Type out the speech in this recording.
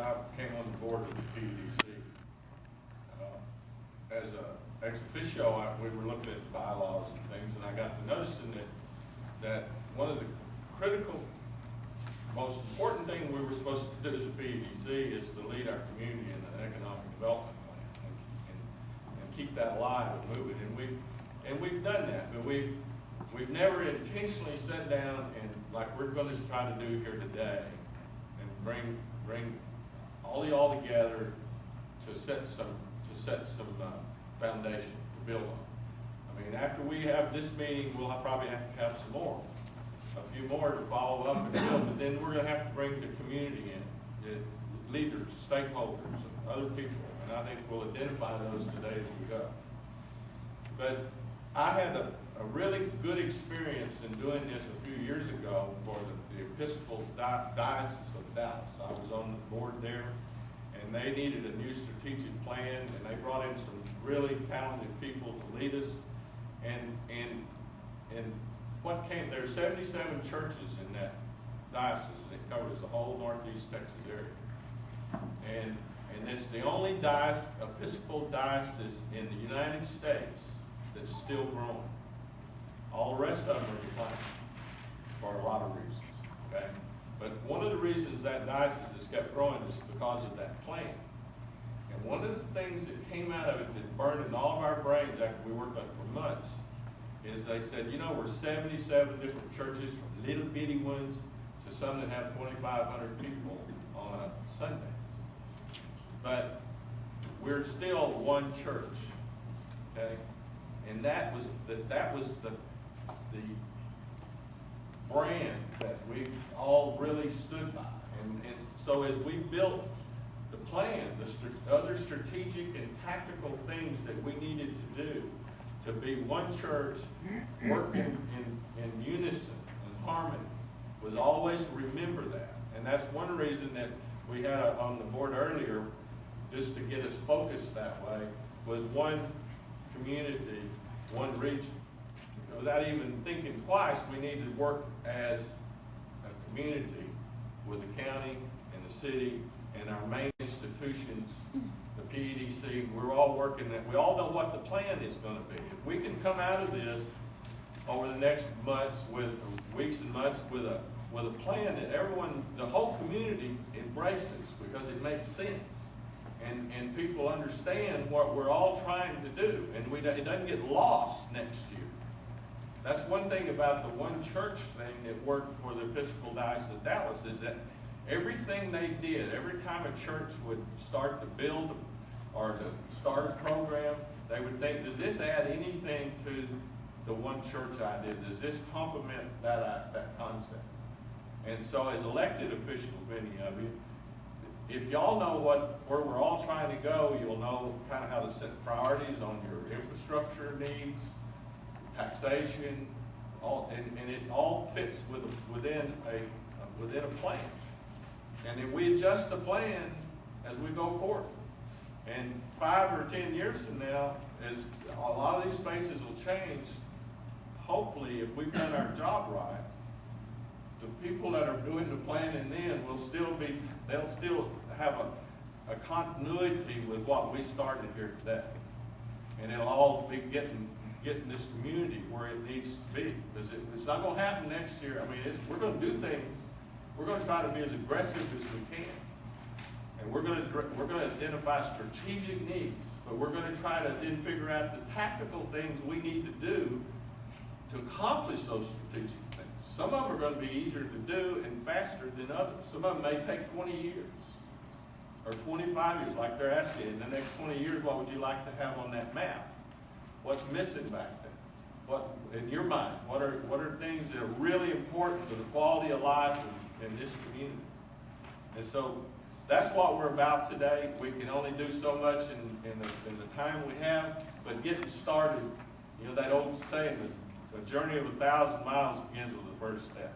I came on the board of the PEDC. As a ex officio, we were looking at bylaws and things, and I got to noticing that one of the critical, most important thing we were supposed to do as a PEDC is to lead our community in an economic development plan and keep that alive and moving. And we've done that, but we've never intentionally sat down and, like we're going to try to do here today, and bring all together to set some foundation to build on. I mean, after we have this meeting, we'll probably have to have a few more to follow up and build, but then we're going to have to bring the community in, the leaders, stakeholders, and other people, and I think we'll identify those today as we go. But I had a really good experience in doing this a few years ago for the Episcopal Diocese of Dallas. I was on the board there, and they needed a new strategic plan, and they brought in some really talented people to lead us. And what came, there are 77 churches in that diocese, and it covers the whole Northeast Texas area. And it's the only Episcopal diocese in the United States that's still growing. All the rest of them are declining for a lot of reasons, okay? But one of the reasons that diocese has kept growing is because of that plan. And one of the things that came out of it that burned in all of our brains after we worked on it for months is they said, you know, we're 77 different churches, from little bitty ones to some that have 2,500 people on a Sunday. But we're still one church, okay? And that was the brand that we all really stood by. And so as we built the plan, the other strategic and tactical things that we needed to do to be one church, working in unison and harmony, was always to remember that. And that's one reason that we had on the board earlier, just to get us focused that way, was one community, one region. Without even thinking twice, we need to work as a community with the county and the city and our main institutions, the PEDC. We're all working that. We all know what the plan is going to be. If we can come out of this over the next months, with weeks and months, with a plan that everyone, the whole community embraces, because it makes sense. And people understand what we're all trying to do, and it doesn't get lost next year. That's one thing about the one church thing that worked for the Episcopal Diocese of Dallas, is that everything they did, every time a church would start to build or to start a program, they would think, does this add anything to the one church idea? Does this complement that concept? And so as elected officials, many of you, if y'all know where we're all trying to go, you'll know kind of how to set priorities on your infrastructure needs, taxation, and it all fits within a plan. And then we adjust the plan as we go forward. And 5 or 10 years from now, as a lot of these spaces will change, hopefully, if we've done our job right, the people that are doing the planning then they'll still have a continuity with what we started here today. And it'll all be getting this community where it needs to be. Because it's not going to happen next year. I mean, we're going to do things. We're going to try to be as aggressive as we can. And we're going to identify strategic needs, but we're going to try to then figure out the tactical things we need to do to accomplish those strategic things. Some of them are going to be easier to do and faster than others. Some of them may take 20 years or 25 years, like they're asking. In the next 20 years, what would you like to have on that map? What's missing back there? What, in your mind, what are things that are really important to the quality of life in this community? And so that's what we're about today. We can only do so much in the time we have, but getting started, you know, that old saying, the journey of 1,000 miles begins with the first step.